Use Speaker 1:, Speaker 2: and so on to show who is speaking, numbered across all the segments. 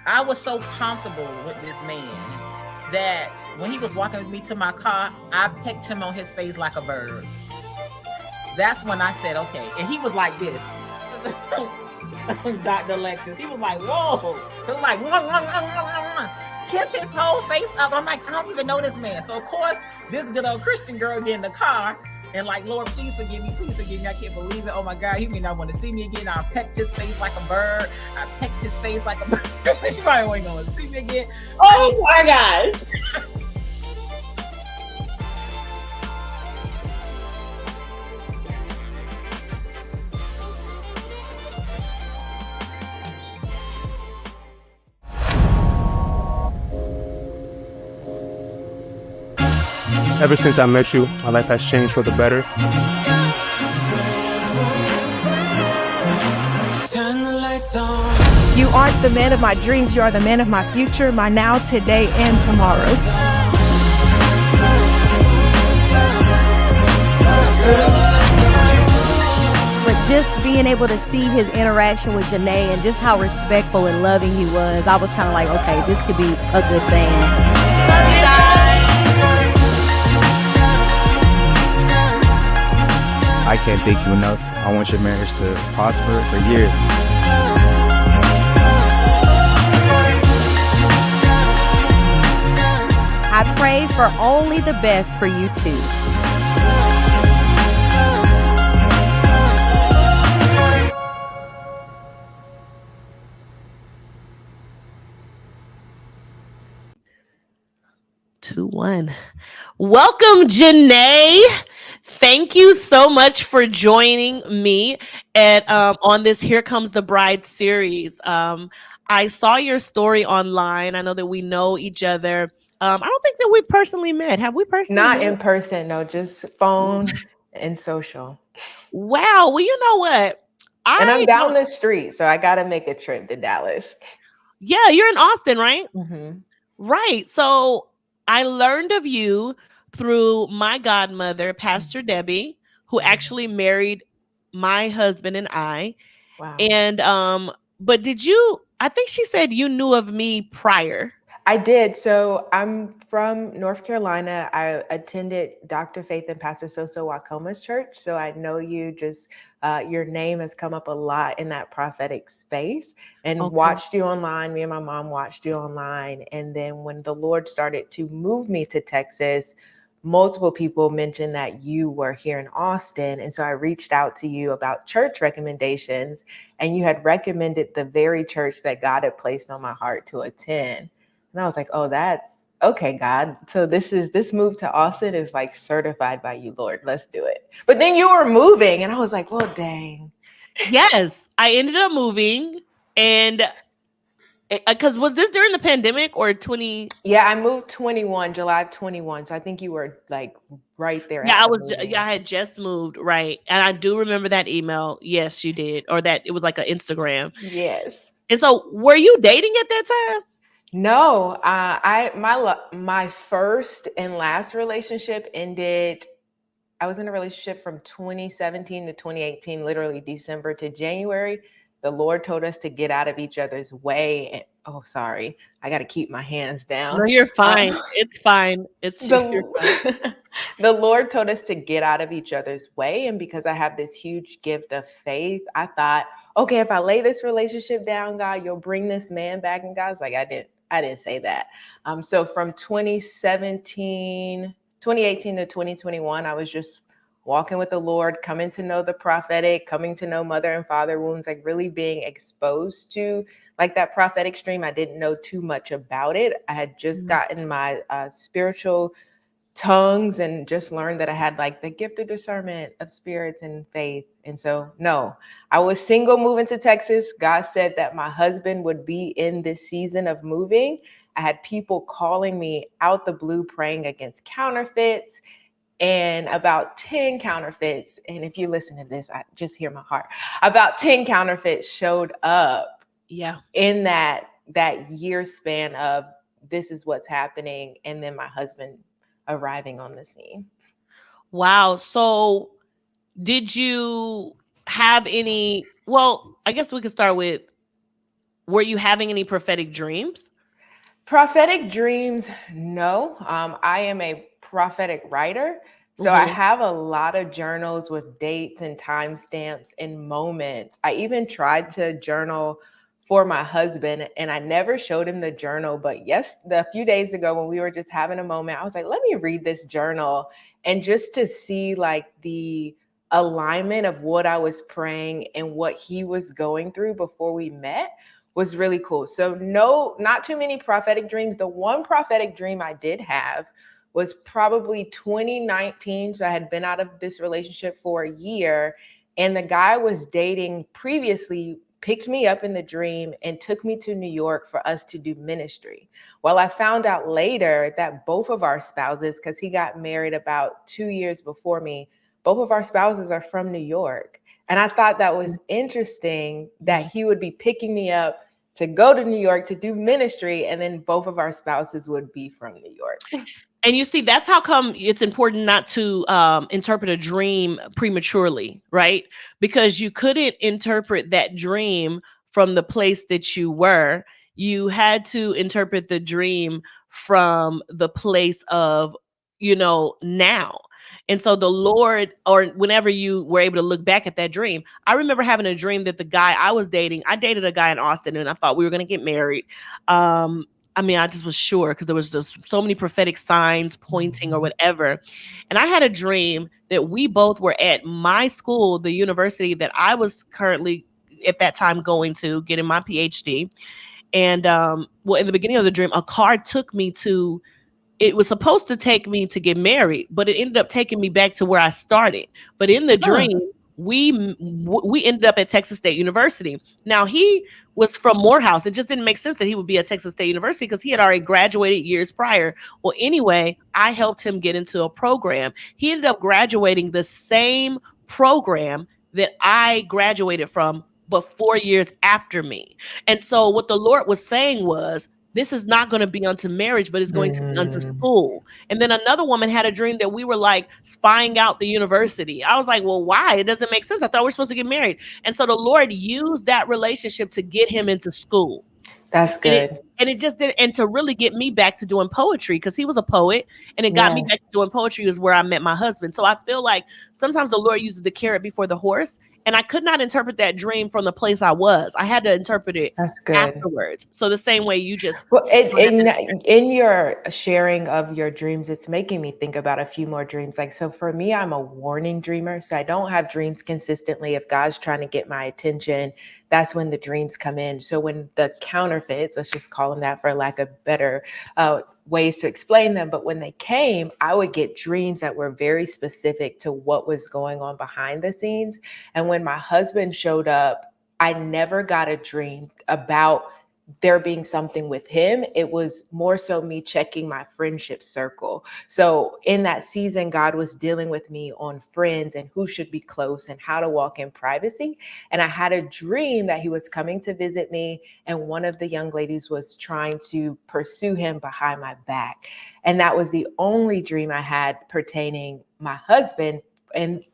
Speaker 1: I was so comfortable with this man that when he was walking with me to my car, I pecked him on his face like a bird. That's when I said, okay. And he was like this. Dr. Alexis. He was like, whoa. He was like, kiss his whole face up. I'm like, I don't even know this man. So, of course, this good old Christian girl get in the car and like, Lord, please forgive me. Please forgive me. I can't believe it. Oh, my God. He may not want to see me again. I pecked his face like a bird. I pecked his face like a bird. He probably ain't going to see me again.
Speaker 2: Oh, my gosh.
Speaker 3: Ever since I met you, my life has changed for the better.
Speaker 4: You aren't the man of my dreams, you are the man of my future, my now, today, and tomorrow. But just being able to see his interaction with Janae and just how respectful and loving he was, I was kind of like, okay, this could be a good thing. Love you guys.
Speaker 5: I can't thank you enough. I want your marriage to prosper for years.
Speaker 4: I pray for only the best for you two.
Speaker 2: Two, one. Welcome, Janae. Thank you so much for joining me at on this Here Comes the Bride series. I saw your story online. I know that we know each other. I don't think that we personally met. Have we personally
Speaker 6: Not
Speaker 2: met?
Speaker 6: in person, no, just phone and social.
Speaker 2: Wow. Well, you know what?
Speaker 6: And I'm down the street, so I got to make a trip to Dallas.
Speaker 2: Yeah, you're in Austin, right?
Speaker 6: Mm-hmm.
Speaker 2: Right. So I learned of you through my godmother, Pastor Debbie, who actually married my husband and I.
Speaker 6: Wow.
Speaker 2: And but I think she said you knew of me prior.
Speaker 6: I did. So I'm from North Carolina. I attended Dr. Faith and Pastor Soso Wakoma's church. So I know you just, your name has come up a lot in that prophetic space, and watched you online. Me and my mom watched you online. And then when the Lord started to move me to Texas, multiple people mentioned that you were here in Austin. And so I reached out to you about church recommendations, and you had recommended the very church that God had placed on my heart to attend. And I was like, oh, that's okay, God. So this move to Austin is like certified by you, Lord. Let's do it. But then you were moving, and I was like, well, dang.
Speaker 2: Yes, I ended up moving, and because was this during the pandemic or 20?
Speaker 6: Yeah, I moved July of 21. So I think you were like right there.
Speaker 2: Yeah, I had just moved, right? And I do remember that email. Yes, you did, or that it was like an Instagram.
Speaker 6: Yes.
Speaker 2: And so, were you dating at that time?
Speaker 6: No, my first and last relationship ended. I was in a relationship from 2017 to 2018, literally December to January. The Lord told us to get out of each other's way. And, oh, sorry, I got to keep my hands down.
Speaker 2: No, you're fine. It's fine.
Speaker 6: You're fine. The Lord told us to get out of each other's way. And because I have this huge gift of faith, I thought, okay, if I lay this relationship down, God, you'll bring this man back. And God's like, I didn't say that. So from 2018 to 2021, I was just walking with the Lord, coming to know the prophetic, coming to know mother and father wounds, like really being exposed to like that prophetic stream. I didn't know too much about it. I had just gotten my spiritual tongues and just learned that I had like the gift of discernment of spirits and faith. And so, no, I was single moving to Texas. God said that my husband would be in this season of moving. I had people calling me out the blue, praying against counterfeits, and about 10 counterfeits. And if you listen to this, I just hear my heart. About 10 counterfeits showed up.
Speaker 2: Yeah.
Speaker 6: In that year span of this is what's happening. And then my husband arriving on the scene.
Speaker 2: Wow. So did you have any, well, I guess we could start with, were you having any prophetic dreams?
Speaker 6: Prophetic dreams, no. I am a prophetic writer. So I have a lot of journals with dates and timestamps and moments. I even tried to journal for my husband and I never showed him the journal. But a few days ago when we were just having a moment, I was like, let me read this journal and just to see like the alignment of what I was praying and what he was going through before we met was really cool. So no, not too many prophetic dreams. The one prophetic dream I did have was probably 2019. So I had been out of this relationship for a year and the guy I was dating previously picked me up in the dream and took me to New York for us to do ministry. Well, I found out later that both of our spouses, because he got married about 2 years before me, both of our spouses are from New York. And I thought that was interesting that he would be picking me up to go to New York to do ministry, and then both of our spouses would be from New York.
Speaker 2: And you see, that's how come it's important not to interpret a dream prematurely, right? Because you couldn't interpret that dream from the place that you were. You had to interpret the dream from the place of, now. And so the Lord, or whenever you were able to look back at that dream, I remember having a dream that the guy I dated a guy in Austin and I thought we were going to get married. I just was sure because there was just so many prophetic signs pointing or whatever. And I had a dream that we both were at my school, the university that I was currently at that time going to getting my PhD. And in the beginning of the dream, a car took me to, it was supposed to take me to get married, but it ended up taking me back to where I started. But in the dream, we ended up at Texas State University. Now he was from Morehouse. It just didn't make sense that he would be at Texas State University because he had already graduated years prior. Well, anyway, I helped him get into a program. He ended up graduating the same program that I graduated from, but 4 years after me. And so what the Lord was saying was, this is not going to be unto marriage, but it's going to be unto school. And then another woman had a dream that we were like spying out the university. I was like, well, why? It doesn't make sense. I thought we were supposed to get married. And so the Lord used that relationship to get him into school.
Speaker 6: That's good.
Speaker 2: And it just did, and to really get me back to doing poetry, because he was a poet, and it got me back to doing poetry is where I met my husband. So I feel like sometimes the Lord uses the carrot before the horse. And I could not interpret that dream from the place I was. I had to interpret it afterwards. So the same way you just...
Speaker 6: Well, in your sharing of your dreams, it's making me think about a few more dreams. Like, so for me, I'm a warning dreamer. So I don't have dreams consistently. If God's trying to get my attention, that's when the dreams come in. So when the counterfeits, let's just call them that for lack of better ways to explain them. But when they came, I would get dreams that were very specific to what was going on behind the scenes. And when my husband showed up, I never got a dream about there being something with him. It was more so me checking my friendship circle. So in that season, God was dealing with me on friends and who should be close and how to walk in privacy. And I had a dream that he was coming to visit me, and one of the young ladies was trying to pursue him behind my back. And that was the only dream I had pertaining my husband.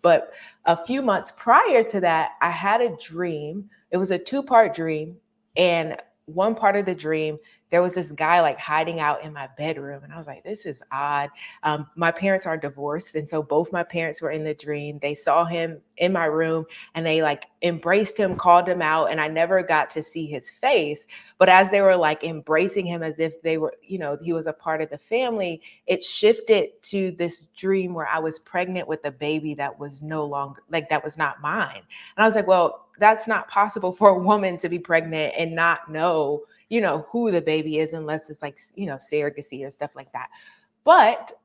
Speaker 6: But a few months prior to that, I had a dream. It was a 2-part dream. And one part of the dream, there was this guy like hiding out in my bedroom. And I was like, this is odd. My parents are divorced. And so both my parents were in the dream. They saw him in my room and they like embraced him, called him out. And I never got to see his face. But as they were like embracing him as if they were, he was a part of the family, it shifted to this dream where I was pregnant with a baby that was no longer, like, that was not mine. And I was like, well, that's not possible for a woman to be pregnant and not know, who the baby is, unless it's like, surrogacy or stuff like that. But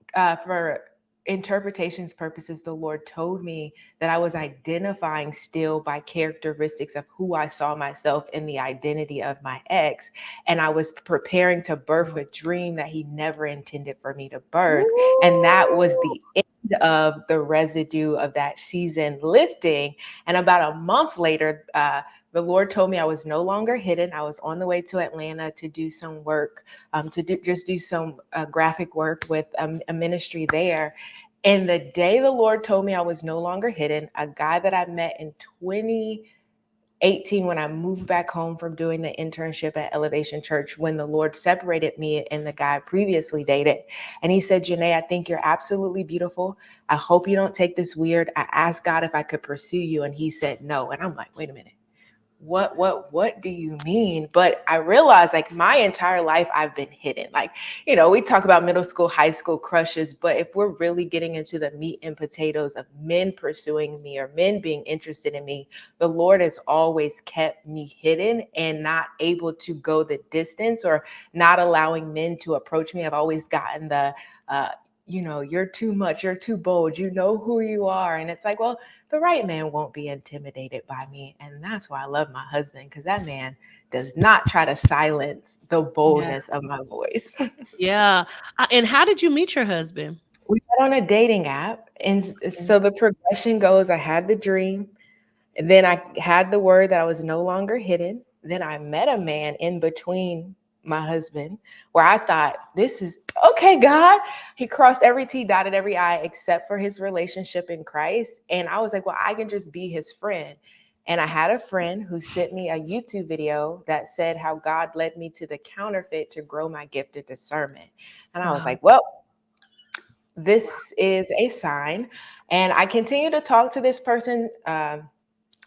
Speaker 6: for interpretations purposes, the Lord told me that I was identifying still by characteristics of who I saw myself in the identity of my ex. And I was preparing to birth a dream that he never intended for me to birth. And that was the end of the residue of that season lifting. And about a month later, the Lord told me I was no longer hidden. I was on the way to Atlanta to do some work, to do some graphic work with a ministry there. And the day the Lord told me I was no longer hidden, a guy that I met in 18 when I moved back home from doing the internship at Elevation Church, when the Lord separated me and the guy I previously dated. And he said, Janae, I think you're absolutely beautiful. I hope you don't take this weird. I asked God if I could pursue you, and he said no. And I'm like, wait a minute. What do you mean? But I realized, like, my entire life I've been hidden. Like, you know, we talk about middle school, high school crushes, but if we're really getting into the meat and potatoes of men pursuing me or men being interested in me, the Lord has always kept me hidden and not able to go the distance, or not allowing men to approach me. I've always gotten the you know, you're too much, you're too bold, you know who you are. And it's like, well, the right man won't be intimidated by me. And that's why I love my husband, because that man does not try to silence the
Speaker 2: Yeah.
Speaker 6: boldness of my voice.
Speaker 2: Yeah. And how did you meet your husband?
Speaker 6: We met on a dating app. And so the progression goes, I had the dream. And then I had the word that I was no longer hidden. Then I met a man in between my husband, where I thought, this is okay, God. He crossed every T, dotted every I, except for his relationship in Christ. And I was like, well, I can just be his friend. And I had a friend who sent me a YouTube video that said how God led me to the counterfeit to grow my gift of discernment. And I was like, well, this is a sign. And I continue to talk to this person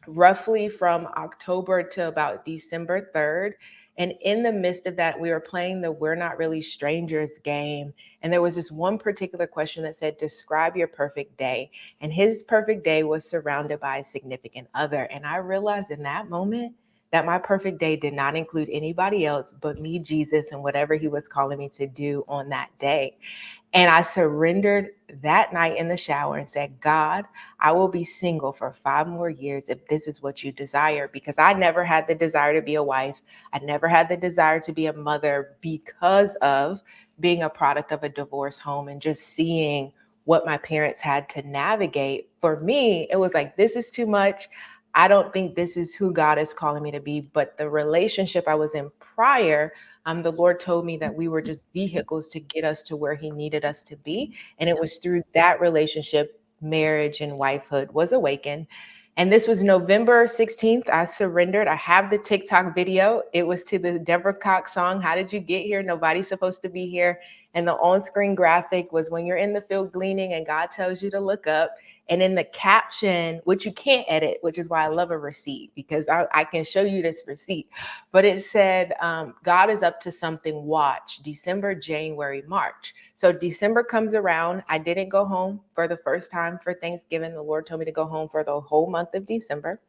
Speaker 6: roughly from October to about December 3rd. And in the midst of that, we were playing the We're Not Really Strangers game. And there was this one particular question that said, describe your perfect day. And his perfect day was surrounded by a significant other. And I realized in that moment that my perfect day did not include anybody else but me, Jesus, and whatever he was calling me to do on that day. And I surrendered that night in the shower and said, God, I will be single for 5 more years if this is what you desire, because I never had the desire to be a wife. I never had the desire to be a mother because of being a product of a divorce home and just seeing what my parents had to navigate. For me, it was like, this is too much. I don't think this is who God is calling me to be. But the relationship I was in prior, the Lord told me that we were just vehicles to get us to where he needed us to be. And it was through that relationship, marriage and wifehood was awakened. And this was November 16th. I surrendered. I have the TikTok video. It was to the Deborah Cox song, How Did You Get Here? Nobody's supposed to be here. And the on-screen graphic was when you're in the field gleaning and God tells you to look up. And in the caption, which you can't edit, which is why I love a receipt, because I can show you this receipt. But it said, God is up to something, watch, December, January, March. So December comes around. I didn't go home for the first time for Thanksgiving. The Lord told me to go home for the whole month of December.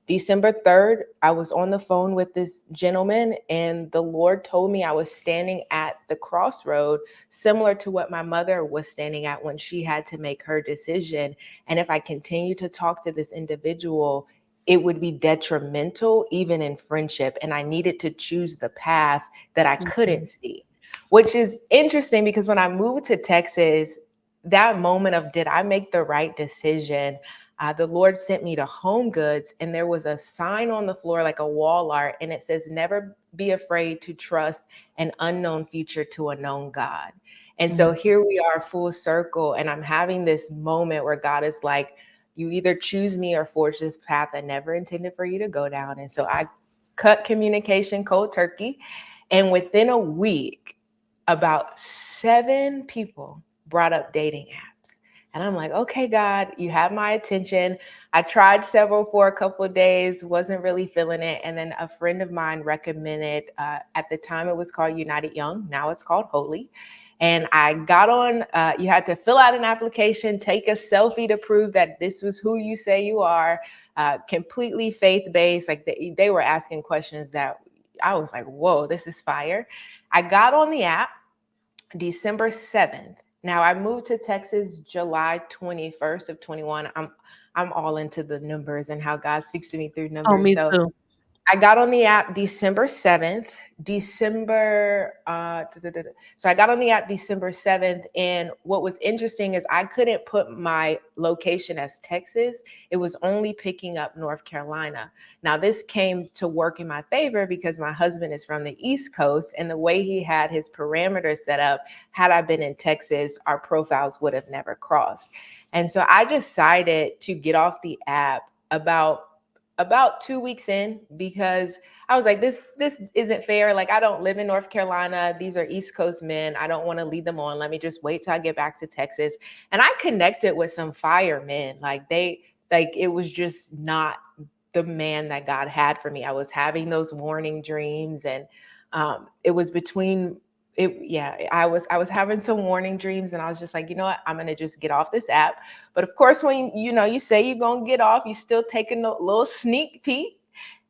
Speaker 6: December 3rd, I was on the phone with this gentleman, and the Lord told me I was standing at the crossroad, similar to what my mother was standing at when she had to make her decision. And if I continue to talk to this individual, it would be detrimental, even in friendship. And I needed to choose the path that I couldn't see, which is interesting because when I moved to Texas, that moment of, did I make the right decision? The Lord sent me to Home Goods, and there was a sign on the floor, like a wall art, and it says, never be afraid to trust an unknown future to a known God. And so here we are, full circle, and I'm having this moment where God is like, you either choose me or forge this path I never intended for you to go down. And so I cut communication cold turkey, and within a week, about 7 people brought up dating apps. And I'm like, okay, God, you have my attention. I tried several for a couple of days, wasn't really feeling it. And then a friend of mine recommended, at the time it was called United Young. Now it's called Holy. And I got on, you had to fill out an application, take a selfie to prove that this was who you say you are, completely faith-based. Like they were asking questions that I was like, whoa, this is fire. I got on the app December 7th. Now I moved to Texas July 21st of 21. I'm all into the numbers and how God speaks to me through numbers.
Speaker 2: Oh, me too.
Speaker 6: I got on the app December 7th, so I got on the app December 7th. And what was interesting is I couldn't put my location as Texas. It was only picking up North Carolina. Now this came to work in my favor because my husband is from the East Coast, and the way he had his parameters set up, had I been in Texas, our profiles would have never crossed. And so I decided to get off the app about about 2 weeks in, because I was like, this isn't fair. Like, I don't live in North Carolina. These are East Coast men. I don't want to lead them on. Let me just wait till I get back to Texas. And I connected with some fire men. Like, it was just not the man that God had for me. I was having those warning dreams, and it was between it. Yeah, I was having some warning dreams, and I was just like, you know what? I'm gonna just get off this app. But of course, when you say you're gonna get off, you still taking a little sneak peek.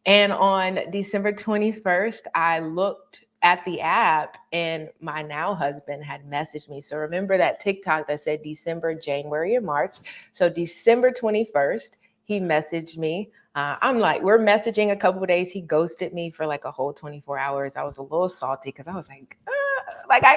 Speaker 6: And on December 21st, I looked at the app, and my now husband had messaged me. So remember that TikTok that said December, January, and March. So December 21st, he messaged me. I'm like, we're messaging a couple of days. He ghosted me for like a whole 24 hours. I was a little salty because I was like,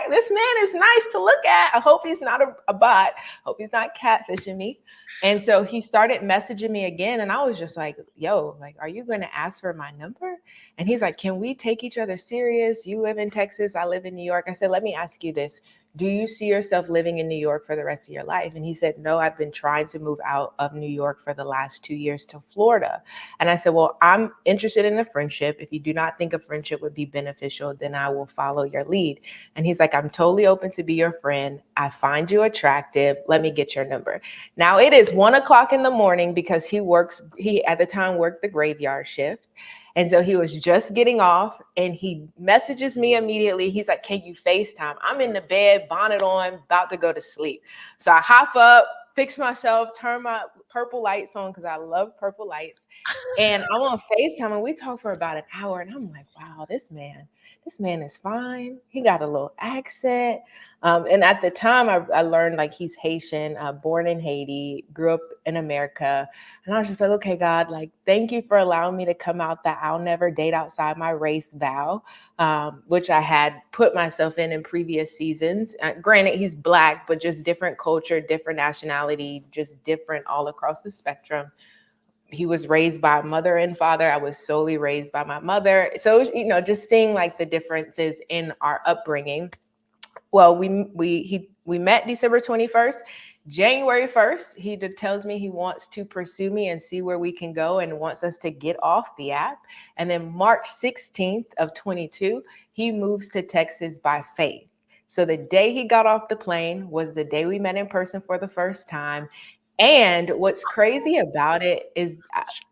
Speaker 6: this man is nice to look at. I hope he's not a bot. Hope he's not catfishing me. And so he started messaging me again. And I was just like, yo, like, are you going to ask for my number? And he's like, can we take each other serious? You live in Texas. I live in New York. I said, let me ask you this. Do you see yourself living in New York for the rest of your life? And he said, no, I've been trying to move out of New York for the last 2 years to Florida. And I said, well, I'm interested in a friendship. If you do not think a friendship would be beneficial, then I will follow your lead. And he's like, I'm totally open to be your friend. I find you attractive. Let me get your number. Now it is 1 o'clock in the morning because he at the time worked the graveyard shift. And so he was just getting off, and he messages me immediately. He's like, can you FaceTime? I'm in the bed, bonnet on, about to go to sleep. So I hop up, fix myself, turn my purple lights on because I love purple lights. And I'm on FaceTime, and we talk for about an hour. And I'm like, wow, this man is fine. He got a little accent. And at the time, I learned like he's Haitian, born in Haiti, grew up in America. And I was just like, okay, God, like, thank you for allowing me to come out that I'll never date outside my race vow, which I had put myself in previous seasons. Granted, he's Black, but just different culture, different nationality, just different all across the spectrum. He was raised by mother and father. I was solely raised by my mother. So, just seeing like the differences in our upbringing. Well, we met December 21st. January 1st, he tells me he wants to pursue me and see where we can go and wants us to get off the app. And then March 16th of 22, he moves to Texas by faith. So the day he got off the plane was the day we met in person for the first time. And what's crazy about it is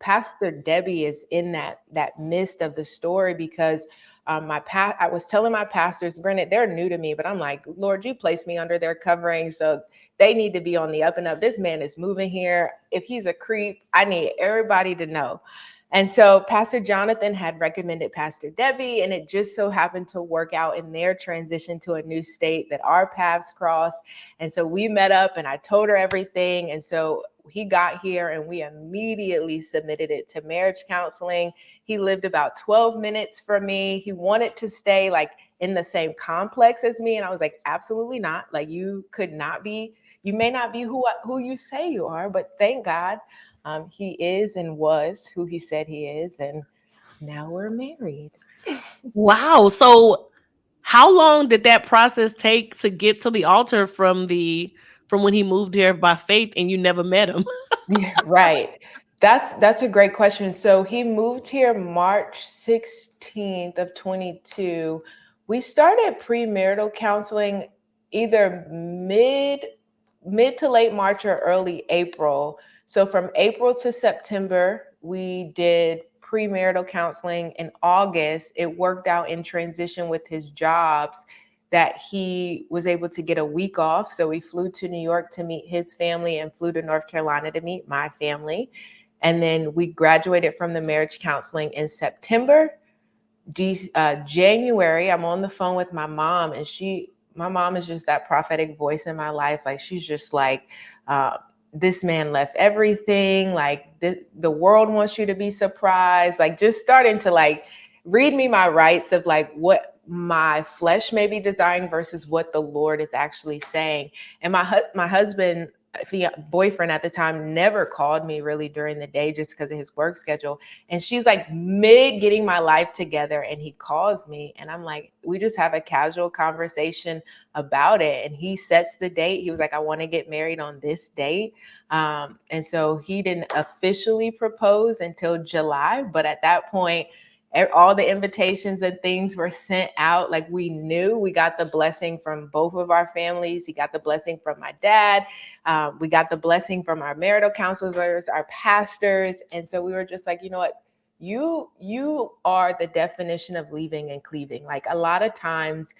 Speaker 6: Pastor Debbie is in that midst of the story, because I was telling my pastors, granted, they're new to me, but I'm like, Lord, you placed me under their covering, so they need to be on the up and up. This man is moving here. If he's a creep, I need everybody to know. And so Pastor Jonathan had recommended Pastor Debbie, and it just so happened to work out in their transition to a new state that our paths crossed. And so we met up, and I told her everything. And so he got here, and we immediately submitted it to marriage counseling. He lived about 12 minutes from me. He wanted to stay like in the same complex as me. And I was like, absolutely not. Like, you may not be who you say you are, but thank God. He is and was who he said he is, and now we're married.
Speaker 2: Wow. So how long did that process take to get to the altar from when he moved here by faith and you never met him?
Speaker 6: Yeah, right. That's a great question. So he moved here March 16th of 22. We started premarital counseling either mid to late March or early April. So from April to September, we did premarital counseling. In August, it worked out in transition with his jobs that he was able to get a week off. So we flew to New York to meet his family and flew to North Carolina to meet my family. And then we graduated from the marriage counseling in September. January, I'm on the phone with my mom, and my mom is just that prophetic voice in my life. Like, she's just like, this man left everything. Like, the world wants you to be surprised. Like, just starting to like read me my rights of like what my flesh may be desiring versus what the Lord is actually saying. And my husband boyfriend at the time never called me really during the day just because of his work schedule. And she's like mid getting my life together and he calls me and I'm like, we just have a casual conversation about it. And he sets the date. He was like, I want to get married on this date. And so he didn't officially propose until July. But at that point, all the invitations and things were sent out. Like we knew we got the blessing from both of our families. He got the blessing from my dad. We got the blessing from our marital counselors, our pastors. And so we were just like, you know what? You are the definition of leaving and cleaving. Like a lot of times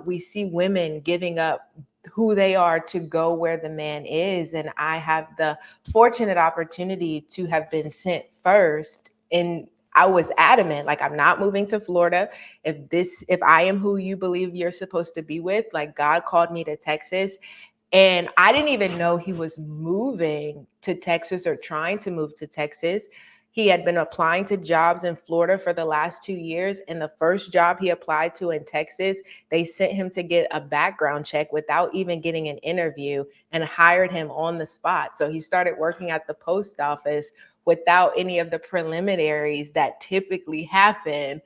Speaker 6: we see women giving up who they are to go where the man is. And I have the fortunate opportunity to have been sent first. And I was adamant, like, I'm not moving to Florida. If I am who you believe you're supposed to be with, like God called me to Texas. And I didn't even know he was moving to Texas or trying to move to Texas. He had been applying to jobs in Florida for the last 2 years. And the first job he applied to in Texas, they sent him to get a background check without even getting an interview and hired him on the spot. So he started working at the post office without any of the preliminaries that typically happen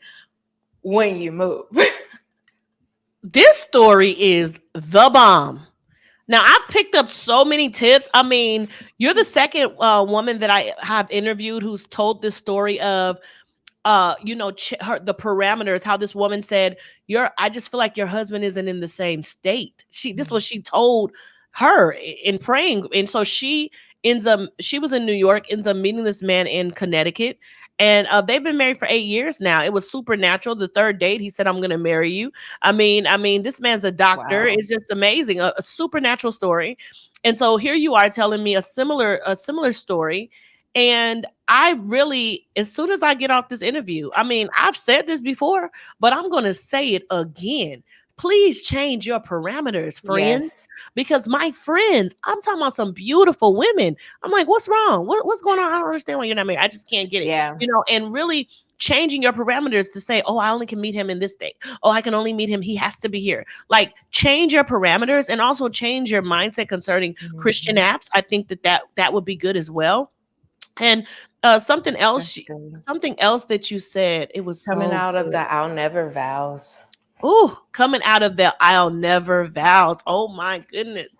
Speaker 6: when you move.
Speaker 2: This story is the bomb. Now, I've picked up so many tips. I mean, you're the second woman that I have interviewed who's told this story of the parameters, how this woman said, I just feel like your husband isn't in the same state. This is what she told her in praying. And so she was in New York, ends up meeting this man in Connecticut. And they've been married for 8 years now. It was supernatural. The third date, he said, I'm going to marry you. I mean, this man's a doctor.
Speaker 6: Wow.
Speaker 2: It's just amazing. A supernatural story. And so here you are telling me a similar story. And I really, as soon as I get off this interview, I mean, I've said this before, but I'm going to say it again. Please change your parameters, friends.
Speaker 6: Yes.
Speaker 2: Because my friends, I'm talking about some beautiful women. I'm like, what's wrong? What's going on? I don't understand why you're not married. I just can't get it.
Speaker 6: Yeah.
Speaker 2: And really changing your parameters to say, oh, I only can meet him in this state. Oh, I can only meet him. He has to be here. Like, change your parameters and also change your mindset concerning Christian apps. I think that would be good as well. And something else that you said, it was
Speaker 6: coming
Speaker 2: so
Speaker 6: out
Speaker 2: good.
Speaker 6: of the I'll never vows.
Speaker 2: Oh, coming out of the I'll never vows. Oh my goodness.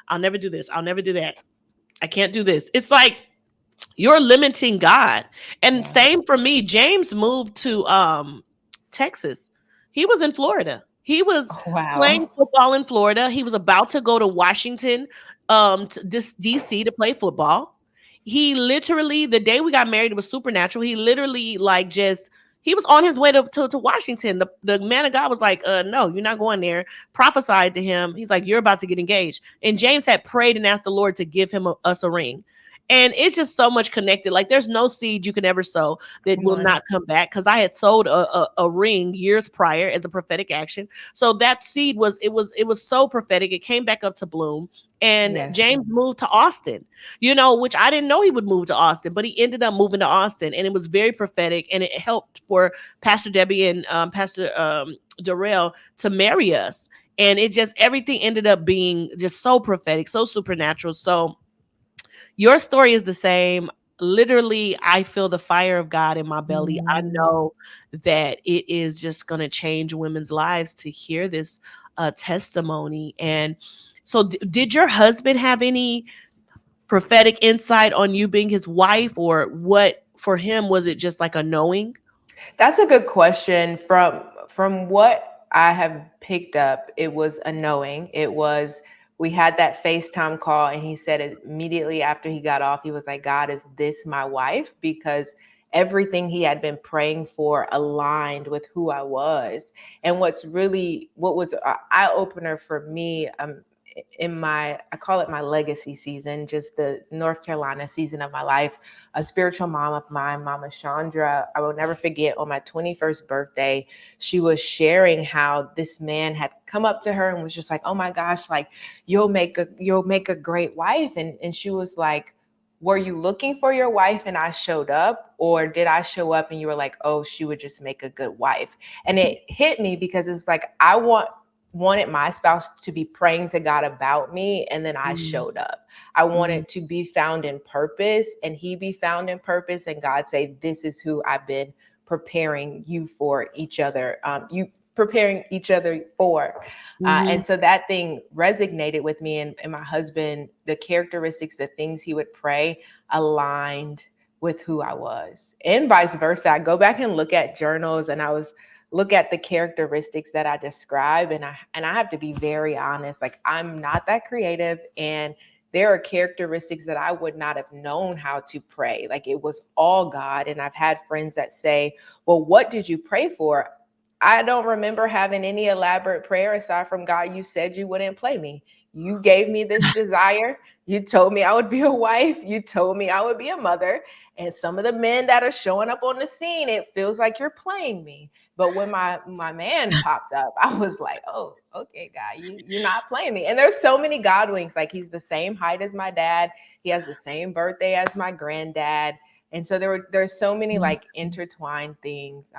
Speaker 2: I'll never do this. I'll never do that. I can't do this. It's like you're limiting God. And same for me. James moved to Texas. He was in Florida. He was playing football in Florida. He was about to go to Washington, to DC to play football. He literally, the day we got married, it was supernatural. He literally he was on his way to Washington. The man of God was like, no, you're not going there. Prophesied to him. He's like, you're about to get engaged. And James had prayed and asked the Lord to give us a ring. And it's just so much connected. Like, there's no seed you can ever sow that will not come back. Because I had sold a ring years prior as a prophetic action. So that seed was so prophetic. It came back up to bloom. And James moved to Austin, which I didn't know he would move to Austin, but he ended up moving to Austin, and it was very prophetic, and it helped for Pastor Debbie and Pastor Darrell to marry us. And everything ended up being just so prophetic, so supernatural. So your story is the same. Literally, I feel the fire of God in my belly. I know that it is just going to change women's lives to hear this testimony. And so did your husband have any prophetic insight on you being his wife, or what for him? Was it just like a knowing?
Speaker 6: That's a good question. From what I have picked up, it was a knowing. We had that FaceTime call, and he said it immediately after he got off, he was like, God, is this my wife? Because everything he had been praying for aligned with who I was. And what was an eye-opener for me, I call it my legacy season, just the North Carolina season of my life. A spiritual mom of mine, Mama Chandra, I will never forget, on my 21st birthday, she was sharing how this man had come up to her and was just like, oh my gosh, like, you'll make a great wife. And she was like, were you looking for your wife and I showed up, or did I show up and you were like, oh, she would just make a good wife? And it hit me because it was like, I want wanted my spouse to be praying to God about me, and then I showed up. I wanted to be found in purpose, and he be found in purpose, and God say, this is who I've been preparing you for each other. You preparing each other for. And so that thing resonated with me, and my husband, the characteristics, the things he would pray aligned with who I was, and vice versa. I go back and look at journals, and look at the characteristics that I describe, and I have to be very honest. Like, I'm not that creative, and there are characteristics that I would not have known how to pray. Like, it was all God. And I've had friends that say, well, what did you pray for? I don't remember having any elaborate prayer aside from, God, you said you wouldn't play me. You gave me this desire. You told me I would be a wife. You told me I would be a mother. And some of the men that are showing up on the scene, it feels like you're playing me. But when my man popped up, I was like, oh, okay, God, you're not playing me. And there's so many Godwings. Like, he's the same height as my dad. He has the same birthday as my granddad. And so there's so many like intertwined things.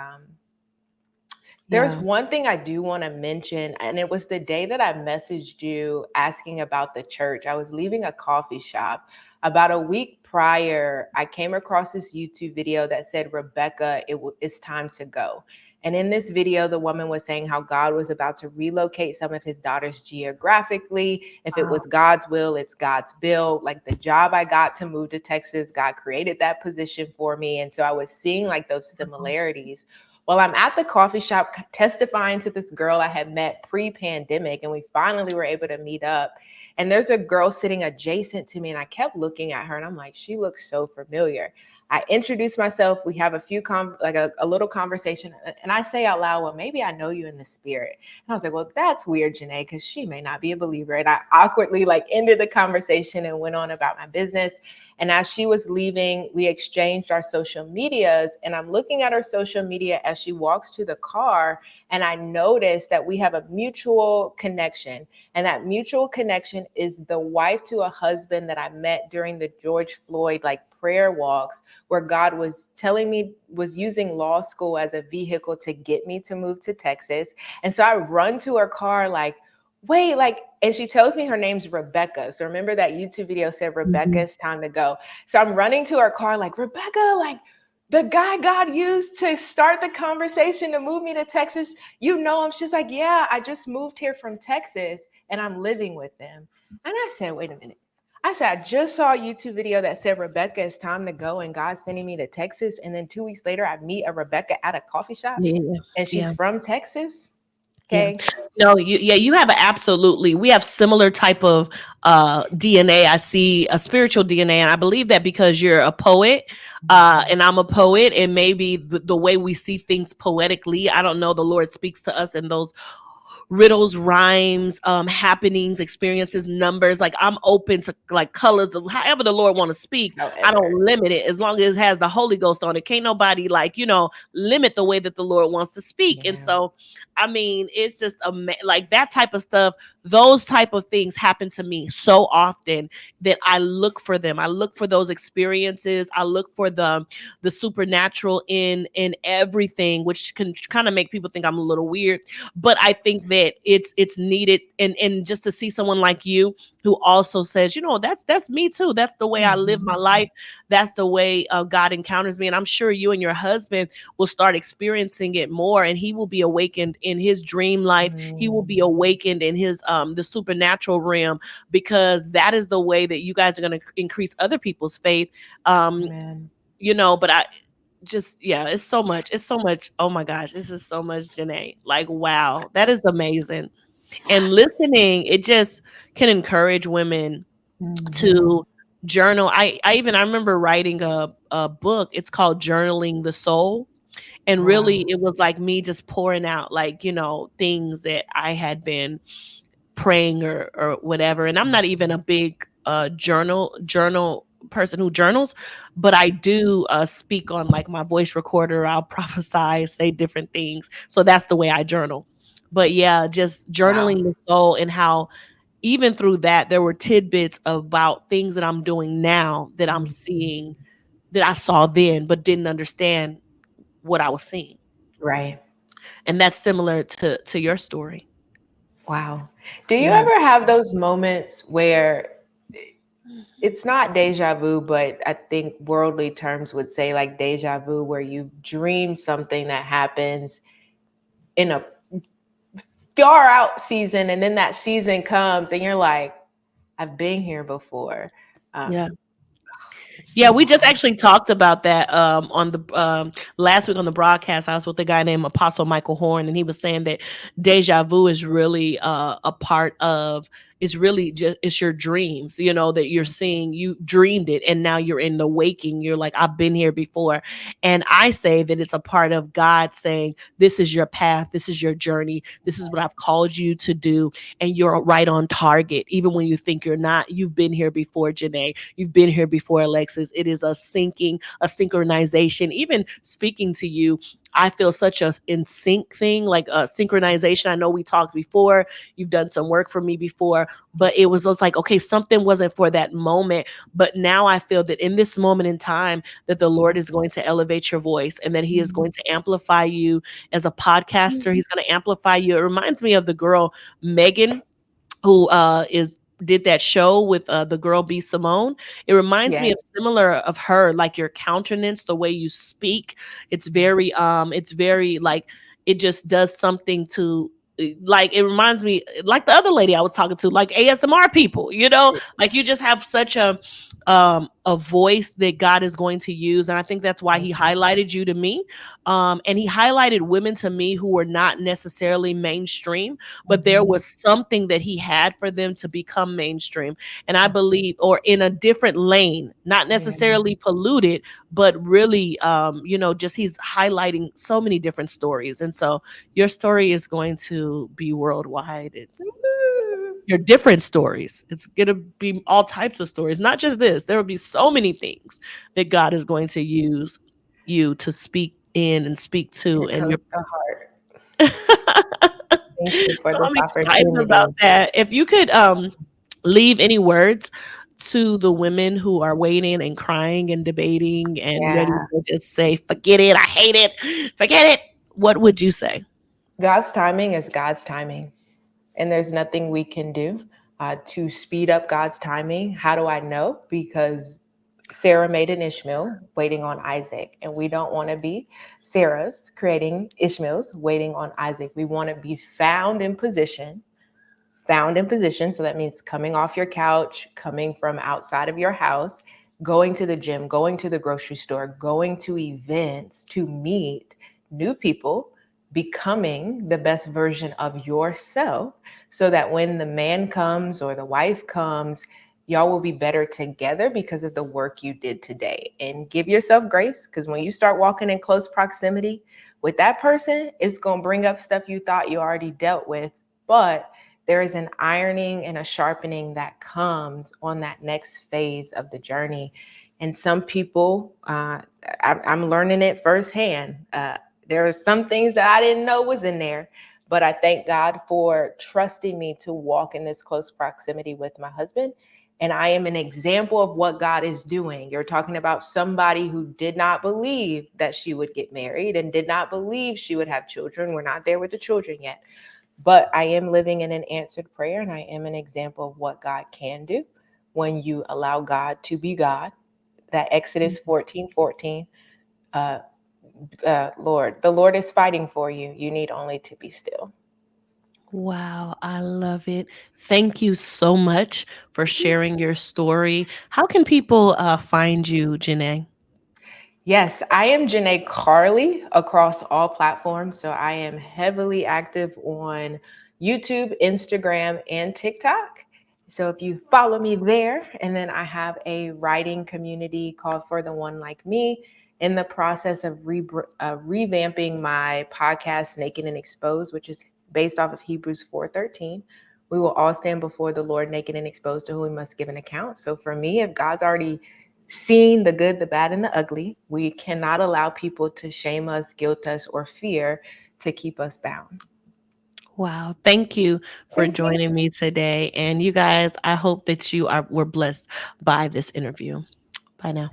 Speaker 6: There's one thing I do want to mention, and it was the day that I messaged you asking about the church. I was leaving a coffee shop. About a week prior, I came across this YouTube video that said, Rebecca, it's time to go. And in this video, the woman was saying how God was about to relocate some of his daughters geographically. If it was God's will, it's God's bill. Like, the job I got to move to Texas, God created that position for me. And so I was seeing like those similarities. Well, I'm at the coffee shop testifying to this girl I had met pre-pandemic, and we finally were able to meet up. And there's a girl sitting adjacent to me, and I kept looking at her, and I'm like, she looks so familiar. I introduce myself. We have a few a little conversation, and I say out loud, well, maybe I know you in the spirit. And I was like, well, that's weird, Janae, because she may not be a believer. And I awkwardly like ended the conversation and went on about my business. And as she was leaving, we exchanged our social medias, and I'm looking at her social media as she walks to the car, and I noticed that we have a mutual connection, and that mutual connection is the wife to a husband that I met during the George Floyd like prayer walks, where God was telling me, was using law school as a vehicle to get me to move to Texas. And so I run to her car like, wait, like, and she tells me her name's Rebecca. So remember that YouTube video said, Rebecca, it's time to go. So I'm running to her car like, Rebecca, like, the guy God used to start the conversation to move me to Texas, you know him? She's like, yeah, I just moved here from Texas and I'm living with them. And I said, wait a minute. I said, I just saw a YouTube video that said, Rebecca, it's time to go, and God's sending me to Texas. And then 2 weeks later, I meet a Rebecca at a coffee shop, and she's from Texas. Okay.
Speaker 2: Yeah. No, you have absolutely. We have similar type of DNA. I see a spiritual DNA, and I believe that because you're a poet, and I'm a poet, and maybe the way we see things poetically, I don't know, the Lord speaks to us in those riddles, rhymes, happenings, experiences, numbers. Like, I'm open to like colors, however the Lord want to speak. I don't limit it as long as it has the Holy Ghost on it. Can't nobody like, limit the way that the Lord wants to speak. And so, I mean, it's just like that type of stuff. Those type of things happen to me so often that I look for them. I look for those experiences. I look for the supernatural in everything, which can kind of make people think I'm a little weird. But I think that it's needed, and just to see someone like you who also says, that's me too. That's the way I live my life. That's the way God encounters me. And I'm sure you and your husband will start experiencing it more, and he will be awakened in his dream life. He will be awakened in his the supernatural realm, because that is the way that you guys are going to increase other people's faith. But I just, it's so much. Oh my gosh, this is so much, Janae. Like, wow, that is amazing. And listening, it just can encourage women to journal. I remember writing a book. It's called Journaling the Soul. And really, it was like me just pouring out, like, things that I had been praying or whatever. And I'm not even a big journal person who journals, but I do speak on like my voice recorder. I'll prophesy, say different things. So that's the way I journal. But yeah, just journaling the soul, and how even through that, there were tidbits about things that I'm doing now that I'm seeing, that I saw then, but didn't understand what I was seeing.
Speaker 6: Right.
Speaker 2: And that's similar to your story.
Speaker 6: Wow. Do you
Speaker 2: Yeah.
Speaker 6: ever have those moments where it's not deja vu, but I think worldly terms would say like deja vu, where you dream something that happens in a far out season, and then that season comes and you're like, I've been here before. Um,
Speaker 2: Yeah.
Speaker 6: it's
Speaker 2: Yeah,
Speaker 6: so
Speaker 2: we just
Speaker 6: hard.
Speaker 2: actually talked about that on the last week on the broadcast. I was with a guy named Apostle Michael Horn, and he was saying that deja vu is really a part of, it's really just, it's your dreams, you know, that you're seeing, you dreamed it and now you're in the waking, you're like, I've been here before. And I say that it's a part of God saying, this is your path, this is your journey, this is what I've called you to do, and you're right on target even when you think you're not. You've been here before, Janae. You've been here before, Alexis. It is a syncing, a synchronization. Even speaking to you, I feel such a in sync thing, like a synchronization. I know we talked before. You've done some work for me before, but it was just like, okay, something wasn't for that moment. But now I feel that in this moment in time, that the Lord is going to elevate your voice and that He is going to amplify you as a podcaster. He's going to amplify you. It reminds me of the girl Megan, who is did that show with the girl B Simone. It reminds me
Speaker 6: Yes.
Speaker 2: of similar of her, like your countenance, the way you speak. It's very like, it just does something to, like, it reminds me like the other lady I was talking to, like ASMR people, you know, like you just have such a voice that God is going to use. And I think that's why He highlighted you to me. And He highlighted women to me who were not necessarily mainstream, but there was something that He had for them to become mainstream. And I believe, or in a different lane, not necessarily polluted, but really, you know, just He's highlighting so many different stories. And so your story is going to be worldwide. It's your different stories. It's going to be all types of stories, not just this. There will be so many things that God is going to use you to speak in and speak to.
Speaker 6: It
Speaker 2: And
Speaker 6: comes
Speaker 2: you're
Speaker 6: to heart.
Speaker 2: so
Speaker 6: Thank you for this
Speaker 2: I'm excited
Speaker 6: opportunity.
Speaker 2: about that. If you could leave any words to the women who are waiting and crying and debating and ready
Speaker 6: Yeah.
Speaker 2: to just say, forget it, I hate it, forget it, what would you say?
Speaker 6: God's timing is God's timing, and there's nothing we can do to speed up God's timing. How do I know? Because Sarah made an Ishmael waiting on Isaac, and we don't want to be Sarah's creating Ishmaels waiting on Isaac. We want to be found in position. Found in position. So that means coming off your couch, coming from outside of your house, going to the gym, going to the grocery store, going to events to meet new people, becoming the best version of yourself so that when the man comes or the wife comes, y'all will be better together because of the work you did today. And give yourself grace, because when you start walking in close proximity with that person, it's going to bring up stuff you thought you already dealt with. But there is an ironing and a sharpening that comes on that next phase of the journey. And some people, I'm learning it firsthand. There are some things that I didn't know was in there, but I thank God for trusting me to walk in this close proximity with my husband. And I am an example of what God is doing. You're talking about somebody who did not believe that she would get married and did not believe she would have children. We're not there with the children yet. But I am living in an answered prayer, and I am an example of what God can do when you allow God to be God. That Exodus 14:14, Lord, the Lord is fighting for you. You need only to be still.
Speaker 2: Wow, I love it. Thank you so much for sharing your story. How can people find you, Janae?
Speaker 6: Yes, I am Janae Carlee across all platforms. So I am heavily active on YouTube, Instagram, and TikTok. So if you follow me there, and then I have a writing community called For the One Like Me, in the process of revamping my podcast, Naked and Exposed, which is based off of Hebrews 4:13. We will all stand before the Lord naked and exposed, to whom we must give an account. So for me, if God's already seen the good, the bad, and the ugly, we cannot allow people to shame us, guilt us, or fear to keep us bound.
Speaker 2: Wow, thank you for
Speaker 6: Thank you.
Speaker 2: joining me today. And you guys, I hope that were blessed by this interview. Bye now.